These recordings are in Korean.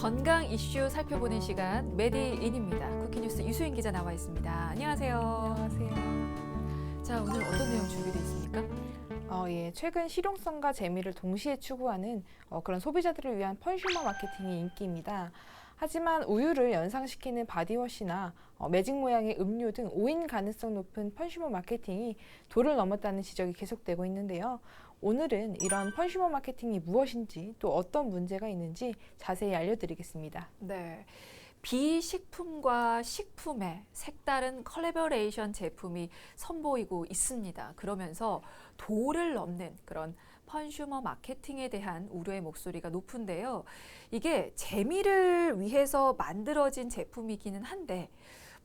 건강 이슈 살펴보는 시간 메디인입니다. 쿠키뉴스 유수인 기자 나와 있습니다. 안녕하세요. 안녕하세요. 자, 오늘 어떤 내용 준비되어 있습니까? 최근 실용성과 재미를 동시에 추구하는 그런 소비자들을 위한 컨슈머 마케팅이 인기입니다. 하지만 우유를 연상시키는 바디워시나 매직 모양의 음료 등 오인 가능성 높은 컨슈머 마케팅이 도를 넘었다는 지적이 계속되고 있는데요. 오늘은 이런 컨슈머 마케팅이 무엇인지 또 어떤 문제가 있는지 자세히 알려드리겠습니다. 네. 비식품과 식품의 색다른 컬래버레이션 제품이 선보이고 있습니다. 그러면서 도를 넘는 그런 컨슈머 마케팅에 대한 우려의 목소리가 높은데요. 이게 재미를 위해서 만들어진 제품이기는 한데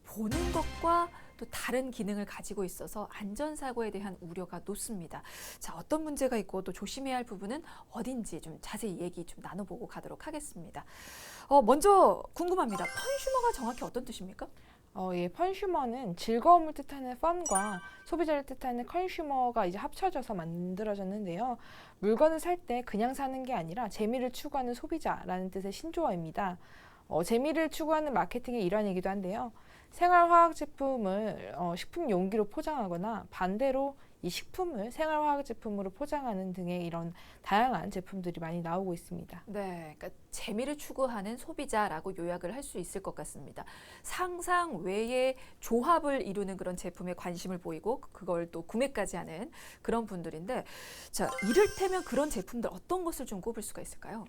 보는 것과 또 다른 기능을 가지고 있어서 안전사고에 대한 우려가 높습니다. 자, 어떤 문제가 있고 또 조심해야 할 부분은 어딘지 좀 자세히 얘기 좀 나눠보고 가도록 하겠습니다. 먼저 궁금합니다. 컨슈머가 정확히 어떤 뜻입니까? 컨슈머는 즐거움을 뜻하는 펀과 소비자를 뜻하는 컨슈머가 이제 합쳐져서 만들어졌는데요. 물건을 살 때 그냥 사는 게 아니라 재미를 추구하는 소비자라는 뜻의 신조어입니다. 재미를 추구하는 마케팅의 일환이기도 한데요. 생활화학 제품을 식품 용기로 포장하거나 반대로 이 식품을 생활화학 제품으로 포장하는 등의 이런 다양한 제품들이 많이 나오고 있습니다. 네, 그러니까 재미를 추구하는 소비자라고 요약을 할 수 있을 것 같습니다. 상상 외의 조합을 이루는 그런 제품에 관심을 보이고 그걸 또 구매까지 하는 그런 분들인데, 자, 이를테면 그런 제품들 어떤 것을 좀 꼽을 수가 있을까요?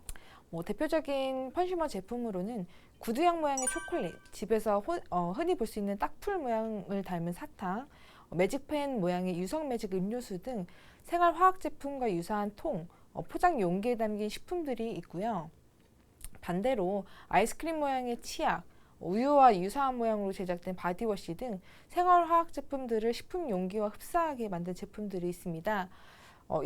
대표적인 컨슈머 제품으로는 구두양 모양의 초콜릿, 집에서 흔히 볼 수 있는 딱풀 모양을 닮은 사탕, 매직펜 모양의 유성 매직 음료수 등 생활화학 제품과 유사한 통, 포장 용기에 담긴 식품들이 있고요. 반대로 아이스크림 모양의 치약, 우유와 유사한 모양으로 제작된 바디워시 등 생활화학 제품들을 식품 용기와 흡사하게 만든 제품들이 있습니다.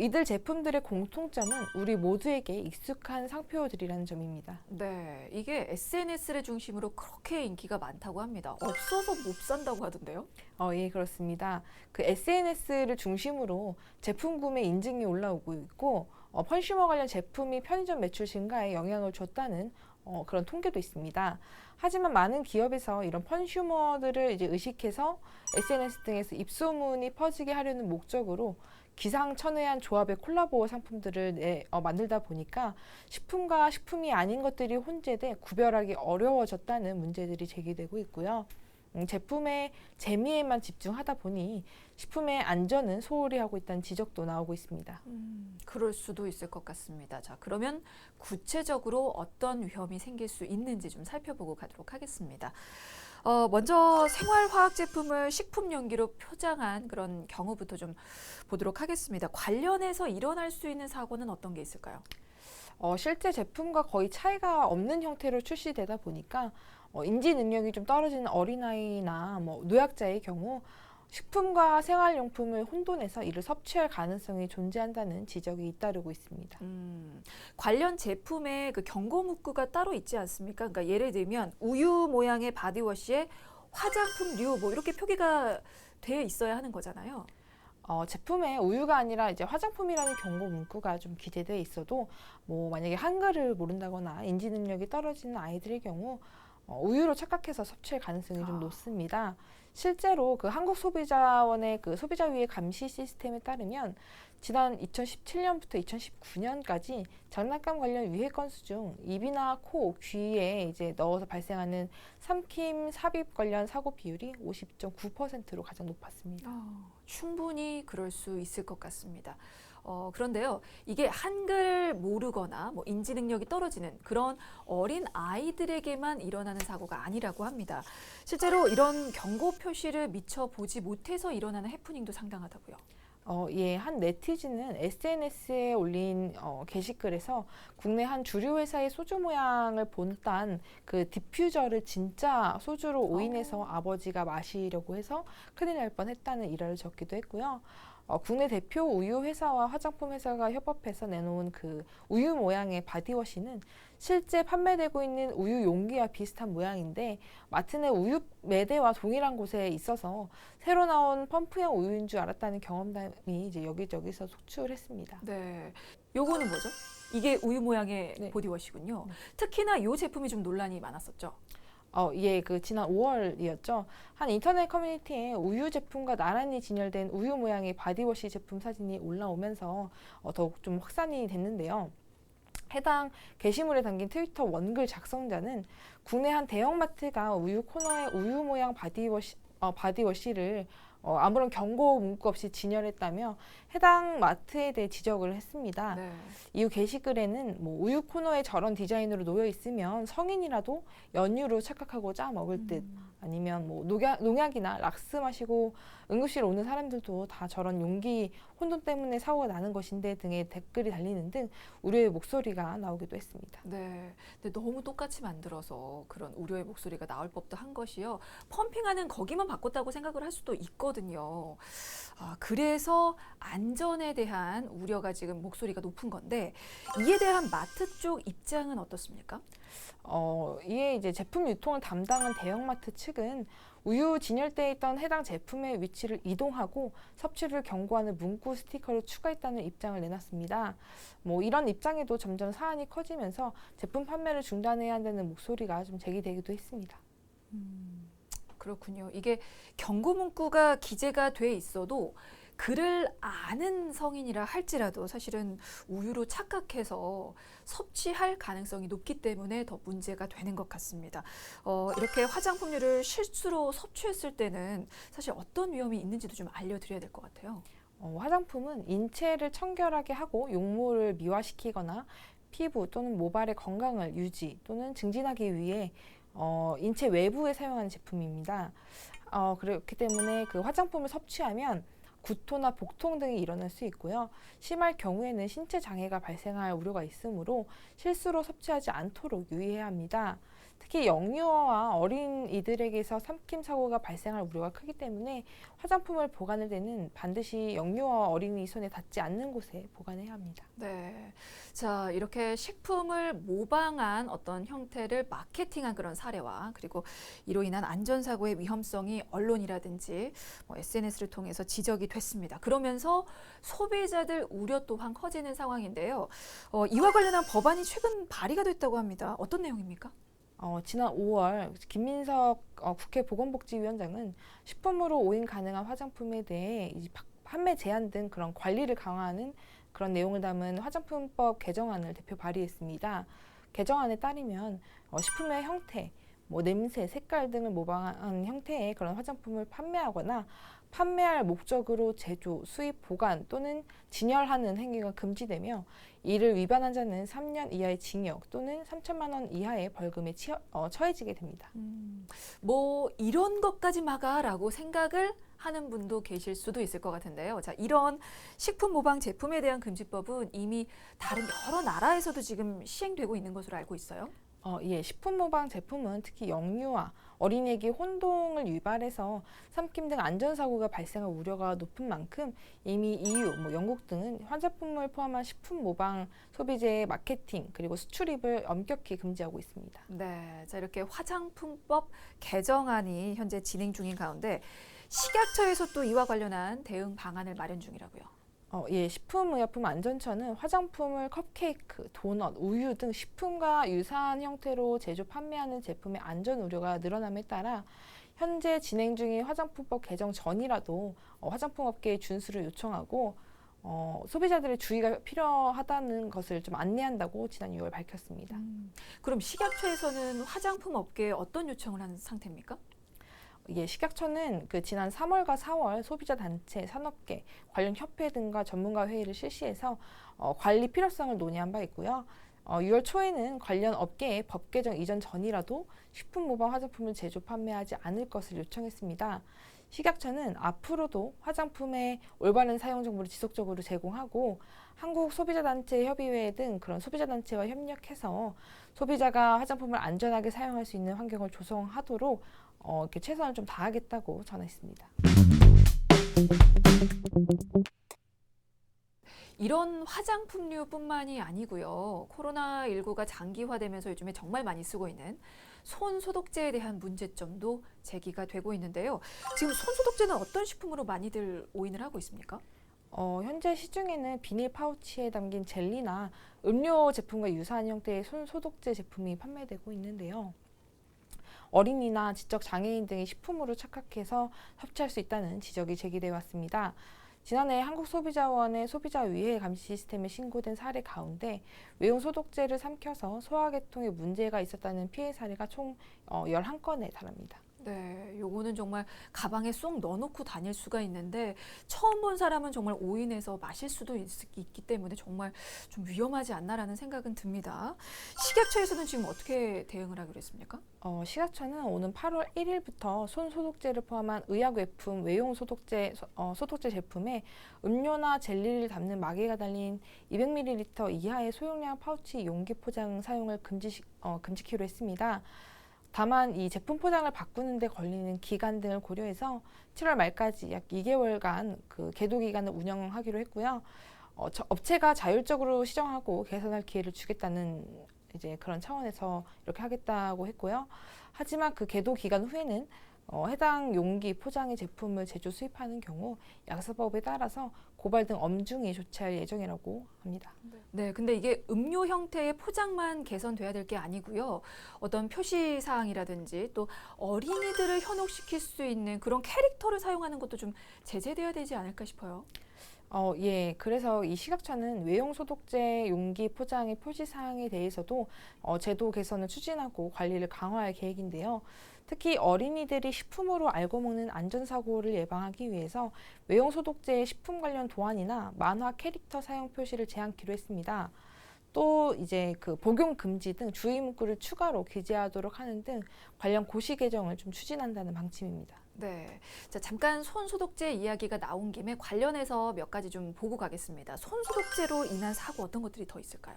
이들 제품들의 공통점은 우리 모두에게 익숙한 상표들이라는 점입니다. 네, 이게 SNS를 중심으로 그렇게 인기가 많다고 합니다. 없어서 못 산다고 하던데요? 예, 그렇습니다. 그 SNS를 중심으로 제품 구매 인증이 올라오고 있고, 컨슈머 관련 제품이 편의점 매출 증가에 영향을 줬다는 그런 통계도 있습니다. 하지만 많은 기업에서 이런 컨슈머들을 이제 의식해서 SNS 등에서 입소문이 퍼지게 하려는 목적으로 기상천외한 조합의 콜라보 상품들을 만들다 보니까 식품과 식품이 아닌 것들이 혼재돼 구별하기 어려워졌다는 문제들이 제기되고 있고요. 제품의 재미에만 집중하다 보니 식품의 안전은 소홀히 하고 있다는 지적도 나오고 있습니다. 그럴 수도 있을 것 같습니다. 자, 그러면 구체적으로 어떤 위험이 생길 수 있는지 좀 살펴보고 가도록 하겠습니다. 먼저 생활화학 제품을 식품 용기로 포장한 그런 경우부터 좀 보도록 하겠습니다. 관련해서 일어날 수 있는 사고는 어떤 게 있을까요? 실제 제품과 거의 차이가 없는 형태로 출시되다 보니까 인지 능력이 좀 떨어지는 어린아이나 노약자의 경우 식품과 생활용품을 혼돈해서 이를 섭취할 가능성이 존재한다는 지적이 잇따르고 있습니다. 관련 제품에 그 경고 문구가 따로 있지 않습니까? 그러니까 예를 들면 우유 모양의 바디워시에 화장품류 이렇게 표기가 되어 있어야 하는 거잖아요. 제품에 우유가 아니라 이제 화장품이라는 경고 문구가 좀 기재되어 있어도 만약에 한글을 모른다거나 인지 능력이 떨어지는 아이들의 경우 우유로 착각해서 섭취할 가능성이 좀 높습니다. 실제로 그 한국소비자원의 그 소비자위해 감시 시스템에 따르면 지난 2017년부터 2019년까지 장난감 관련 위해 건수 중 입이나 코, 귀에 이제 넣어서 발생하는 삼킴, 삽입 관련 사고 비율이 50.9%로 가장 높았습니다. 충분히 그럴 수 있을 것 같습니다. 그런데요, 이게 한글 모르거나 인지 능력이 떨어지는 그런 어린 아이들에게만 일어나는 사고가 아니라고 합니다. 실제로 이런 경고 표시를 미처 보지 못해서 일어나는 해프닝도 상당하다고요. 한 네티즌은 SNS에 올린 게시글에서 국내 한 주류 회사의 소주 모양을 본딴 그 디퓨저를 진짜 소주로 오인해서 아버지가 마시려고 해서 큰일 날 뻔했다는 일화를 적기도 했고요. 국내 대표 우유 회사와 화장품 회사가 협업해서 내놓은 그 우유 모양의 바디워시는 실제 판매되고 있는 우유 용기와 비슷한 모양인데 마트 내 우유 매대와 동일한 곳에 있어서 새로 나온 펌프형 우유인 줄 알았다는 경험담이 이제 여기저기서 속출했습니다. 네, 요거는 뭐죠? 이게 우유 모양의 네. 보디워시군요. 네. 특히나 이 제품이 좀 논란이 많았었죠. 예, 그 지난 5월이었죠. 한 인터넷 커뮤니티에 우유 제품과 나란히 진열된 우유 모양의 바디워시 제품 사진이 올라오면서 더욱 좀 확산이 됐는데요. 해당 게시물에 담긴 트위터 원글 작성자는 국내 한 대형마트가 우유 코너에 우유 모양 바디워시를 아무런 경고 문구 없이 진열했다며 해당 마트에 대해 지적을 했습니다. 네. 이후 게시글에는 뭐 우유 코너에 저런 디자인으로 놓여 있으면 성인이라도 연유로 착각하고 짜 먹을 듯, 아니면 뭐 농약이나 락스 마시고 응급실 오는 사람들도 다 저런 용기 혼돈 때문에 사고가 나는 것인데 등의 댓글이 달리는 등 우려의 목소리가 나오기도 했습니다. 네. 근데 너무 똑같이 만들어서 그런 우려의 목소리가 나올 법도 한 것이요. 펌핑하는 거기만 바꿨다고 생각을 할 수도 있거든요. 그래서 안전에 대한 우려가 지금 목소리가 높은 건데 이에 대한 마트 쪽 입장은 어떻습니까? 이에 이제 제품 유통을 담당한 대형마트 측은 우유 진열대에 있던 해당 제품의 위치를 이동하고 섭취를 경고하는 문구 스티커를 추가했다는 입장을 내놨습니다. 뭐 이런 입장에도 점점 사안이 커지면서 제품 판매를 중단해야 한다는 목소리가 좀 제기되기도 했습니다. 그렇군요. 이게 경고 문구가 기재가 돼 있어도 글을 아는 성인이라 할지라도 사실은 우유로 착각해서 섭취할 가능성이 높기 때문에 더 문제가 되는 것 같습니다. 이렇게 화장품류를 실수로 섭취했을 때는 사실 어떤 위험이 있는지도 좀 알려드려야 될 것 같아요. 화장품은 인체를 청결하게 하고 용모를 미화시키거나 피부 또는 모발의 건강을 유지 또는 증진하기 위해 인체 외부에 사용하는 제품입니다. 그렇기 때문에 그 화장품을 섭취하면 구토나 복통 등이 일어날 수 있고요. 심할 경우에는 신체 장애가 발생할 우려가 있으므로 실수로 섭취하지 않도록 유의해야 합니다. 특히 영유아와 어린이들에게서 삼킴 사고가 발생할 우려가 크기 때문에 화장품을 보관할 때는 반드시 영유아와 어린이 손에 닿지 않는 곳에 보관해야 합니다. 네. 자, 이렇게 식품을 모방한 어떤 형태를 마케팅한 그런 사례와 그리고 이로 인한 안전사고의 위험성이 언론이라든지 SNS를 통해서 지적이 됐습니다. 그러면서 소비자들 우려 또한 커지는 상황인데요. 이와 관련한 법안이 최근 발의가 됐다고 합니다. 어떤 내용입니까? 지난 5월 김민석 국회 보건복지위원장은 식품으로 오인 가능한 화장품에 대해 이제 판매 제한 등 그런 관리를 강화하는 그런 내용을 담은 화장품법 개정안을 대표 발의했습니다. 개정안에 따르면 식품의 형태, 뭐 냄새, 색깔 등을 모방한 형태의 그런 화장품을 판매하거나 판매할 목적으로 제조, 수입, 보관 또는 진열하는 행위가 금지되며 이를 위반한 자는 3년 이하의 징역 또는 3천만 원 이하의 벌금에 처해지게 됩니다. 뭐 이런 것까지 막아라고 생각을 하는 분도 계실 수도 있을 것 같은데요. 자, 이런 식품 모방 제품에 대한 금지법은 이미 다른 여러 나라에서도 지금 시행되고 있는 것으로 알고 있어요. 예, 식품 모방 제품은 특히 영유아, 어린이에게 혼동을 유발해서 삼킴 등 안전사고가 발생할 우려가 높은 만큼 이미 EU, 영국 등은 화장품을 포함한 식품 모방 소비재의 마케팅 그리고 수출입을 엄격히 금지하고 있습니다. 네, 자 이렇게 화장품법 개정안이 현재 진행 중인 가운데 식약처에서 또 이와 관련한 대응 방안을 마련 중이라고요. 예, 식품의약품안전처는 화장품을 컵케이크, 도넛, 우유 등 식품과 유사한 형태로 제조 판매하는 제품의 안전 우려가 늘어남에 따라 현재 진행 중인 화장품법 개정 전이라도 화장품 업계의 준수를 요청하고 소비자들의 주의가 필요하다는 것을 좀 안내한다고 지난 6월 밝혔습니다. 그럼 식약처에서는 화장품 업계에 어떤 요청을 하는 상태입니까? 예, 식약처는 그 지난 3월과 4월 소비자 단체, 산업계, 관련 협회 등과 전문가 회의를 실시해서 관리 필요성을 논의한 바 있고요. 6월 초에는 관련 업계에 법 개정 이전 전이라도 식품 모방 화장품을 제조 판매하지 않을 것을 요청했습니다. 식약처는 앞으로도 화장품의 올바른 사용 정보를 지속적으로 제공하고 한국 소비자단체 협의회 등 그런 소비자단체와 협력해서 소비자가 화장품을 안전하게 사용할 수 있는 환경을 조성하도록 이렇게 최선을 좀 다하겠다고 전했습니다. 이런 화장품류뿐만이 아니고요. 코로나19가 장기화되면서 요즘에 정말 많이 쓰고 있는 손 소독제에 대한 문제점도 제기가 되고 있는데요. 지금 손 소독제는 어떤 식품으로 많이들 오인을 하고 있습니까? 현재 시중에는 비닐 파우치에 담긴 젤리나 음료 제품과 유사한 형태의 손 소독제 제품이 판매되고 있는데요. 어린이나 지적 장애인 등이 식품으로 착각해서 섭취할 수 있다는 지적이 제기되어 왔습니다. 지난해 한국소비자원의 소비자 위해 감시 시스템에 신고된 사례 가운데 외용 소독제를 삼켜서 소화계통에 문제가 있었다는 피해 사례가 총 11건에 달합니다. 네, 요거는 정말 가방에 쏙 넣어놓고 다닐 수가 있는데 처음 본 사람은 정말 오인해서 마실 수도 있기 때문에 정말 좀 위험하지 않나라는 생각은 듭니다. 식약처에서는 지금 어떻게 대응을 하기로 했습니까? 식약처는 오는 8월 1일부터 손 소독제를 포함한 의약외품 외용 소독제 제품에 음료나 젤리를 담는 마개가 달린 200ml 이하의 소용량 파우치 용기 포장 사용을 금지키로 했습니다. 다만 이 제품 포장을 바꾸는 데 걸리는 기간 등을 고려해서 7월 말까지 약 2개월간 그 계도 기간을 운영하기로 했고요. 업체가 자율적으로 시정하고 개선할 기회를 주겠다는 이제 그런 차원에서 이렇게 하겠다고 했고요. 하지만 그 계도 기간 후에는 해당 용기 포장의 제품을 제조 수입하는 경우 약사법에 따라서 고발 등 엄중히 조치할 예정이라고 합니다. 네, 근데 이게 음료 형태의 포장만 개선돼야 될 게 아니고요. 어떤 표시 사항이라든지 또 어린이들을 현혹시킬 수 있는 그런 캐릭터를 사용하는 것도 좀 제재돼야 되지 않을까 싶어요. 예. 그래서 이 식약처는 외용 소독제 용기 포장의 표시 사항에 대해서도 제도 개선을 추진하고 관리를 강화할 계획인데요. 특히 어린이들이 식품으로 알고 먹는 안전사고를 예방하기 위해서 외용 소독제의 식품 관련 도안이나 만화 캐릭터 사용 표시를 제한키로 했습니다. 또 이제 그 복용 금지 등 주의 문구를 추가로 기재하도록 하는 등 관련 고시 개정을 좀 추진한다는 방침입니다. 네. 자, 잠깐 손 소독제 이야기가 나온 김에 관련해서 몇 가지 좀 보고 가겠습니다. 손 소독제로 인한 사고 어떤 것들이 더 있을까요?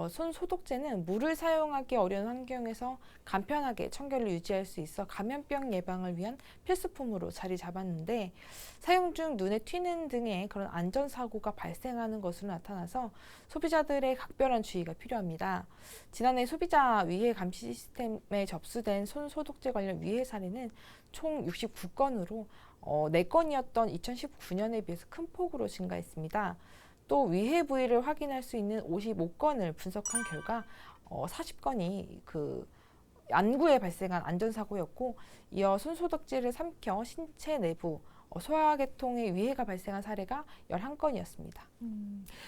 손 소독제는 물을 사용하기 어려운 환경에서 간편하게 청결을 유지할 수 있어 감염병 예방을 위한 필수품으로 자리 잡았는데 사용 중 눈에 튀는 등의 그런 안전사고가 발생하는 것으로 나타나서 소비자들의 각별한 주의가 필요합니다. 지난해 소비자 위해 감시 시스템에 접수된 손 소독제 관련 위해 사례는 총 69건으로 4건이었던 2019년에 비해서 큰 폭으로 증가했습니다. 또 위해 부위를 확인할 수 있는 55건을 분석한 결과 40건이 그 안구에 발생한 안전사고였고 이어 손소독제를 삼켜 신체 내부 소화계통에 위해가 발생한 사례가 11건이었습니다.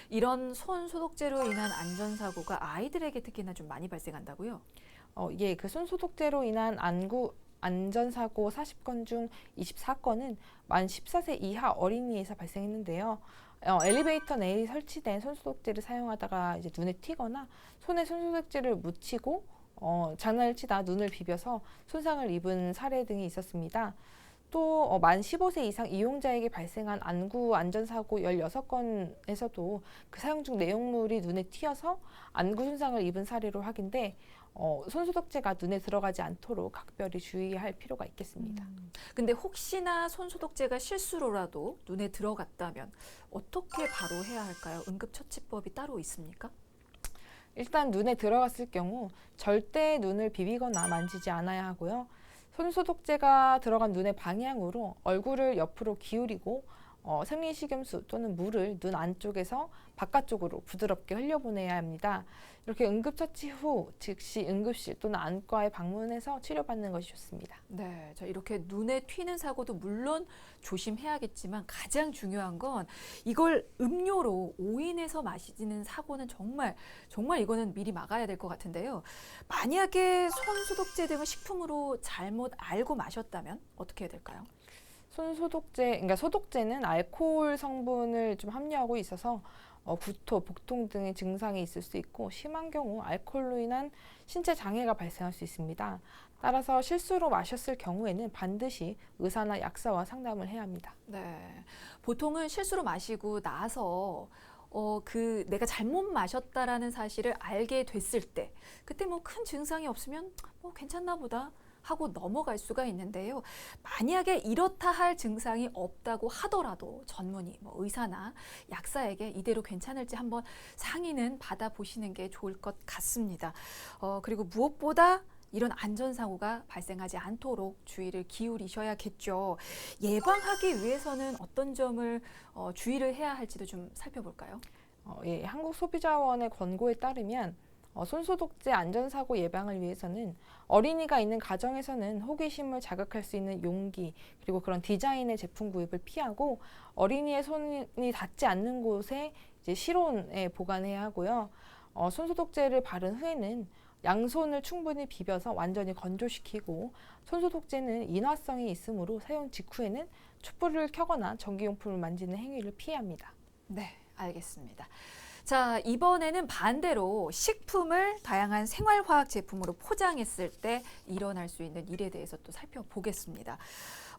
이런 손 소독제로 인한 안전사고가 아이들에게 특히나 좀 많이 발생한다고요? 예, 그 손소독제로 인한 안구 안전사고 40건 중 24건은 만 14세 이하 어린이에서 발생했는데요. 엘리베이터 내에 설치된 손소독제를 사용하다가 이제 눈에 튀거나 손에 손소독제를 묻히고 장난을 치다 눈을 비벼서 손상을 입은 사례 등이 있었습니다. 또 만 15세 이상 이용자에게 발생한 안구 안전사고 16건에서도 그 사용 중 내용물이 눈에 튀어서 안구 손상을 입은 사례로 확인돼 손소독제가 눈에 들어가지 않도록 각별히 주의할 필요가 있겠습니다. 근데 혹시나 손 소독제가 실수로라도 눈에 들어갔다면 어떻게 바로 해야 할까요? 응급처치법이 따로 있습니까? 일단 눈에 들어갔을 경우 절대 눈을 비비거나 만지지 않아야 하고요. 손소독제가 들어간 눈의 방향으로 얼굴을 옆으로 기울이고 생리식염수 또는 물을 눈 안쪽에서 바깥쪽으로 부드럽게 흘려보내야 합니다. 이렇게 응급처치 후 즉시 응급실 또는 안과에 방문해서 치료받는 것이 좋습니다. 네, 자, 이렇게 눈에 튀는 사고도 물론 조심해야겠지만 가장 중요한 건 이걸 음료로 오인해서 마시는 사고는 정말 이거는 미리 막아야 될 것 같은데요. 만약에 손 소독제 등을 식품으로 잘못 알고 마셨다면 어떻게 해야 될까요? 손소독제, 그러니까 소독제는 알코올 성분을 좀 함유하고 있어서 구토, 복통 등의 증상이 있을 수 있고 심한 경우 알코올로 인한 신체 장애가 발생할 수 있습니다. 따라서 실수로 마셨을 경우에는 반드시 의사나 약사와 상담을 해야 합니다. 네, 보통은 실수로 마시고 나서 내가 잘못 마셨다라는 사실을 알게 됐을 때 그때 뭐 큰 증상이 없으면 뭐 괜찮나 보다 하고 넘어갈 수가 있는데요. 만약에 이렇다 할 증상이 없다고 하더라도 전문의, 뭐 의사나 약사에게 이대로 괜찮을지 한번 상의는 받아보시는 게 좋을 것 같습니다. 그리고 무엇보다 이런 안전사고가 발생하지 않도록 주의를 기울이셔야겠죠. 예방하기 위해서는 어떤 점을 주의를 해야 할지도 좀 살펴볼까요? 예, 한국소비자원의 권고에 따르면 손소독제 안전사고 예방을 위해서는 어린이가 있는 가정에서는 호기심을 자극할 수 있는 용기 그리고 그런 디자인의 제품 구입을 피하고 어린이의 손이 닿지 않는 곳에 이제 실온에 보관해야 하고요. 손소독제를 바른 후에는 양손을 충분히 비벼서 완전히 건조시키고 손소독제는 인화성이 있으므로 사용 직후에는 촛불을 켜거나 전기용품을 만지는 행위를 피해야 합니다. 네, 알겠습니다. 자, 이번에는 반대로 식품을 다양한 생활화학 제품으로 포장했을 때 일어날 수 있는 일에 대해서 또 살펴보겠습니다.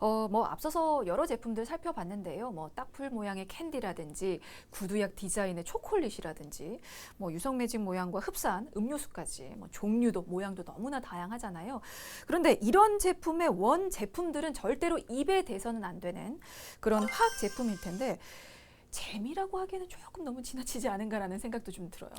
앞서서 여러 제품들 살펴봤는데요. 딱풀 모양의 캔디라든지 구두약 디자인의 초콜릿이라든지 유성 매직 모양과 흡사한 음료수까지 종류도 모양도 너무나 다양하잖아요. 그런데 이런 제품의 원 제품들은 절대로 입에 대서는 안 되는 그런 화학 제품일 텐데 재미라고 하기에는 조금 너무 지나치지 않은가라는 생각도 좀 들어요.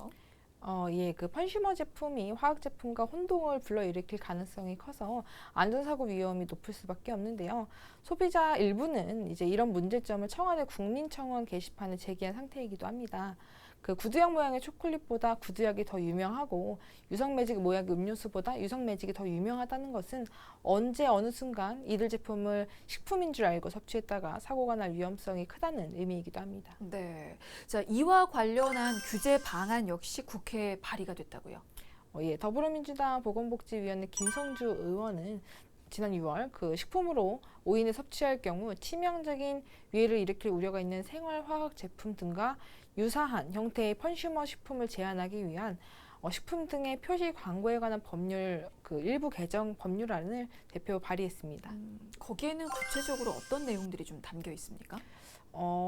예, 그 컨슈머 제품이 화학 제품과 혼동을 불러일으킬 가능성이 커서 안전사고 위험이 높을 수밖에 없는데요. 소비자 일부는 이제 이런 문제점을 청와대 국민청원 게시판에 제기한 상태이기도 합니다. 그 구두약 모양의 초콜릿보다 구두약이 더 유명하고 유성 매직 모양의 음료수보다 유성 매직이 더 유명하다는 것은 언제 어느 순간 이들 제품을 식품인 줄 알고 섭취했다가 사고가 날 위험성이 크다는 의미이기도 합니다. 네. 자, 이와 관련한 규제 방안 역시 국회에 발의가 됐다고요. 예, 더불어민주당 보건복지위원회 김성주 의원은 지난 6월 그 식품으로 오인을 섭취할 경우 치명적인 위해를 일으킬 우려가 있는 생활화학 제품 등과 유사한 형태의 컨슈머 식품을 제한하기 위한 식품 등의 표시 광고에 관한 법률 그 일부 개정 법률안을 대표 발의했습니다. 거기에는 구체적으로 어떤 내용들이 좀 담겨 있습니까?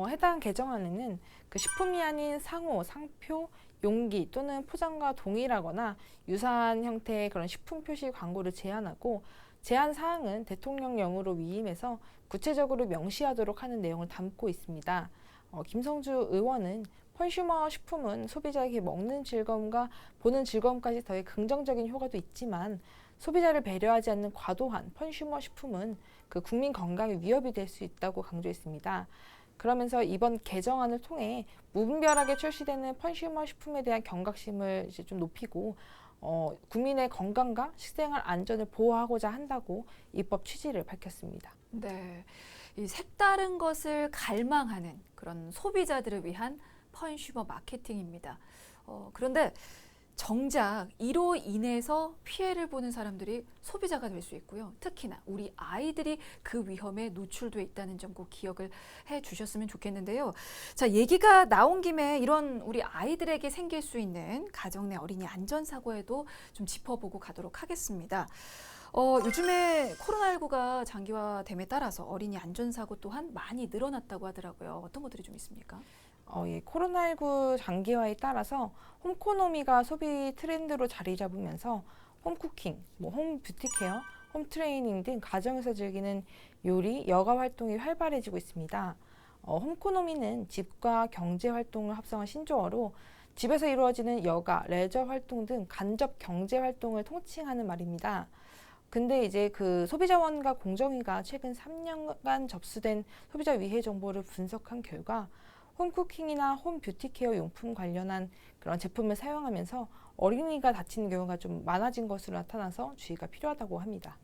해당 개정안에는 그 식품이 아닌 상호, 상표, 용기 또는 포장과 동일하거나 유사한 형태의 그런 식품 표시 광고를 제한하고 제한 사항은 대통령령으로 위임해서 구체적으로 명시하도록 하는 내용을 담고 있습니다. 김성주 의원은 컨슈머 식품은 소비자에게 먹는 즐거움과 보는 즐거움까지 더해 긍정적인 효과도 있지만 소비자를 배려하지 않는 과도한 컨슈머 식품은 그 국민 건강에 위협이 될 수 있다고 강조했습니다. 그러면서 이번 개정안을 통해 무분별하게 출시되는 컨슈머 식품에 대한 경각심을 이제 좀 높이고 국민의 건강과 식생활 안전을 보호하고자 한다고 입법 취지를 밝혔습니다. 네, 이 색다른 것을 갈망하는 그런 소비자들을 위한 컨슈머 마케팅입니다. 그런데 정작 이로 인해서 피해를 보는 사람들이 소비자가 될 수 있고요. 특히나 우리 아이들이 그 위험에 노출돼 있다는 점 꼭 기억을 해 주셨으면 좋겠는데요. 자, 얘기가 나온 김에 이런 우리 아이들에게 생길 수 있는 가정 내 어린이 안전사고에도 좀 짚어보고 가도록 하겠습니다. 요즘에 코로나19가 장기화됨에 따라서 어린이 안전사고 또한 많이 늘어났다고 하더라고요. 어떤 것들이 좀 있습니까? 예, 코로나19 장기화에 따라서 홈코노미가 소비 트렌드로 자리 잡으면서 홈쿠킹, 홈 뷰티케어, 홈 트레이닝 등 가정에서 즐기는 요리, 여가 활동이 활발해지고 있습니다. 홈코노미는 집과 경제 활동을 합성한 신조어로 집에서 이루어지는 여가, 레저 활동 등 간접 경제 활동을 통칭하는 말입니다. 근데 이제 그 소비자원과 공정위가 최근 3년간 접수된 소비자 위해 정보를 분석한 결과 홈쿠킹이나 홈뷰티케어 용품 관련한 그런 제품을 사용하면서 어린이가 다치는 경우가 좀 많아진 것으로 나타나서 주의가 필요하다고 합니다.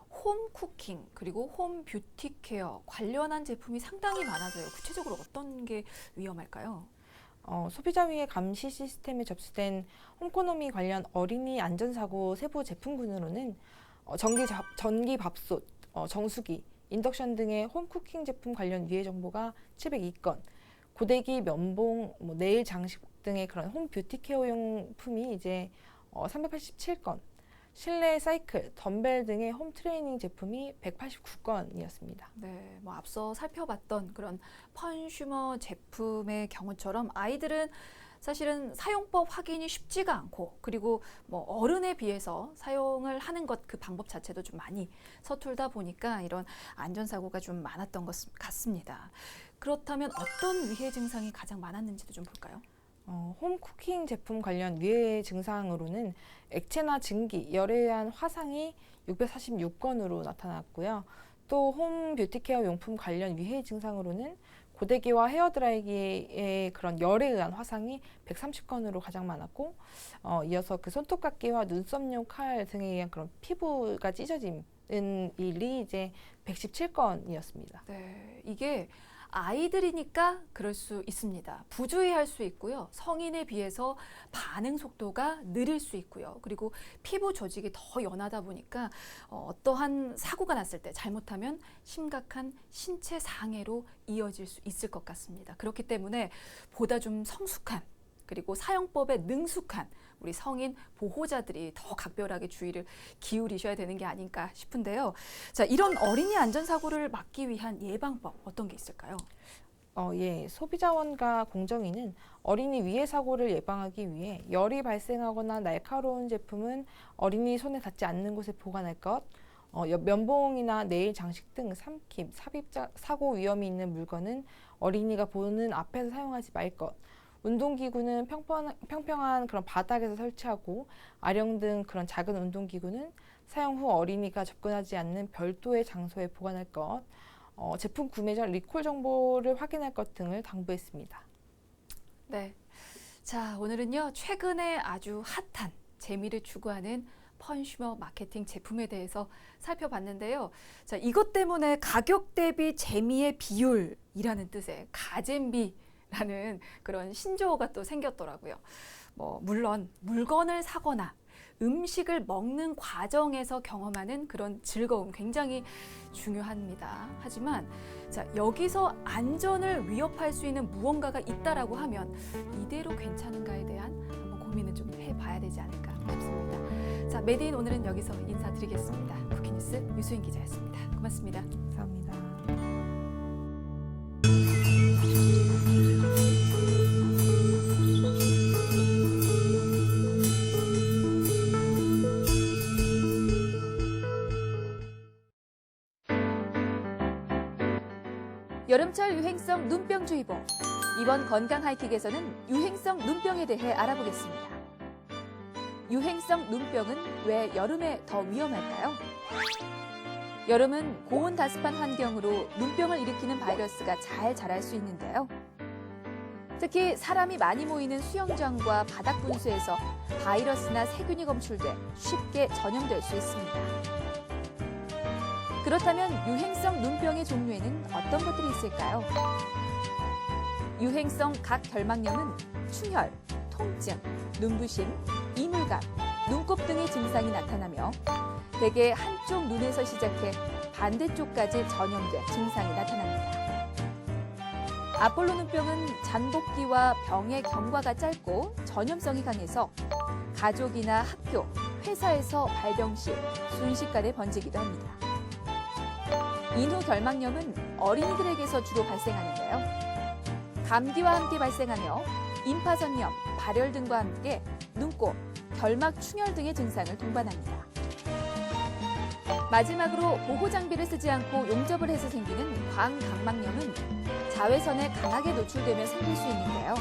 홈쿠킹 그리고 홈뷰티케어 관련한 제품이 상당히 많아서요. 구체적으로 어떤 게 위험할까요? 소비자 위해 감시 시스템에 접수된 홈코노미 관련 어린이 안전사고 세부 제품군으로는 전기밥솥, 정수기, 인덕션 등의 홈쿠킹 제품 관련 위해 정보가 702건, 고데기, 면봉, 네일 장식 등의 그런 홈 뷰티 케어 용품이 이제 387건, 실내 사이클, 덤벨 등의 홈 트레이닝 제품이 189건이었습니다. 네, 앞서 살펴봤던 그런 컨슈머 제품의 경우처럼 아이들은 사실은 사용법 확인이 쉽지가 않고 그리고 어른에 비해서 사용을 하는 것 그 방법 자체도 좀 많이 서툴다 보니까 이런 안전사고가 좀 많았던 것 같습니다. 그렇다면 어떤 위해 증상이 가장 많았는지도 좀 볼까요? 홈 쿠킹 제품 관련 위해 증상으로는 액체나 증기, 열에 의한 화상이 646건으로 나타났고요. 또 홈 뷰티케어 용품 관련 위해 증상으로는 고데기와 헤어드라이기의 그런 열에 의한 화상이 130건으로 가장 많았고, 이어서 그 손톱깎이와 눈썹용 칼 등에 의한 그런 피부가 찢어짐 일이 이제 117건이었습니다. 네, 이게 아이들이니까 그럴 수 있습니다. 부주의할 수 있고요. 성인에 비해서 반응 속도가 느릴 수 있고요. 그리고 피부 조직이 더 연하다 보니까 어떠한 사고가 났을 때 잘못하면 심각한 신체 상해로 이어질 수 있을 것 같습니다. 그렇기 때문에 보다 좀 성숙한 그리고 사용법에 능숙한 우리 성인 보호자들이 더 각별하게 주의를 기울이셔야 되는 게 아닌가 싶은데요. 자, 이런 어린이 안전사고를 막기 위한 예방법 어떤 게 있을까요? 소비자원과 공정위는 어린이 위해 사고를 예방하기 위해 열이 발생하거나 날카로운 제품은 어린이 손에 닿지 않는 곳에 보관할 것, 면봉이나 네일 장식 등 삼킴, 삽입 사고 위험이 있는 물건은 어린이가 보는 앞에서 사용하지 말 것, 운동기구는 평평한 그런 바닥에서 설치하고 아령 등 그런 작은 운동기구는 사용 후 어린이가 접근하지 않는 별도의 장소에 보관할 것, 제품 구매 전 리콜 정보를 확인할 것 등을 당부했습니다. 네. 자, 오늘은요, 최근에 아주 핫한 재미를 추구하는 컨슈머 마케팅 제품에 대해서 살펴봤는데요. 자, 이것 때문에 가격 대비 재미의 비율이라는 뜻의 가잼비라는 그런 신조어가 또 생겼더라고요. 물론 물건을 사거나 음식을 먹는 과정에서 경험하는 그런 즐거움 굉장히 중요합니다. 하지만 자, 여기서 안전을 위협할 수 있는 무언가가 있다라고 하면 이대로 괜찮은가에 대한 한번 고민을 좀 해봐야 되지 않을까 싶습니다. 자, 메디인 오늘은 여기서 인사드리겠습니다. 쿠키뉴스 유수인 기자였습니다. 고맙습니다. 감사합니다. 여름철 유행성 눈병주의보. 이번 건강 하이킥에서는 유행성 눈병에 대해 알아보겠습니다. 유행성 눈병은 왜 여름에 더 위험할까요? 여름은 고온다습한 환경으로 눈병을 일으키는 바이러스가 잘 자랄 수 있는데요. 특히 사람이 많이 모이는 수영장과 바닥 분수에서 바이러스나 세균이 검출돼 쉽게 전염될 수 있습니다. 그렇다면 유행성 눈병의 종류에는 어떤 것들이 있을까요? 유행성 각 결막염은 충혈, 통증, 눈부심, 이물감, 눈곱 등의 증상이 나타나며 대개 한쪽 눈에서 시작해 반대쪽까지 전염돼 증상이 나타납니다. 아폴로 눈병은 잠복기와 병의 경과가 짧고 전염성이 강해서 가족이나 학교, 회사에서 발병 시 순식간에 번지기도 합니다. 인후 결막염은 어린이들에게서 주로 발생하는데요. 감기와 함께 발생하며 임파선염, 발열 등과 함께 눈곱, 결막 충혈 등의 증상을 동반합니다. 마지막으로 보호 장비를 쓰지 않고 용접을 해서 생기는 광각막염은 자외선에 강하게 노출되며 생길 수 있는데요.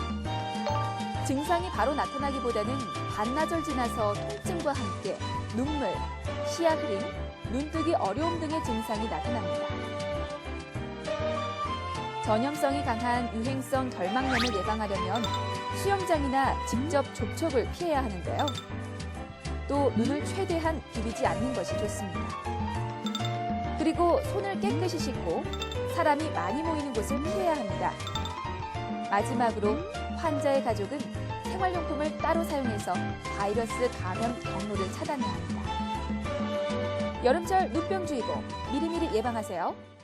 증상이 바로 나타나기보다는 반나절 지나서 통증과 함께 눈물, 시야 흐림, 눈뜨기 어려움 등의 증상이 나타납니다. 전염성이 강한 유행성 결막염을 예방하려면 수영장이나 직접 접촉을 피해야 하는데요. 또 눈을 최대한 비비지 않는 것이 좋습니다. 그리고 손을 깨끗이 씻고 사람이 많이 모이는 곳을 피해야 합니다. 마지막으로 환자의 가족은 생활용품을 따로 사용해서 바이러스 감염 경로를 차단해야 합니다. 여름철 눈병주의보 미리미리 예방하세요.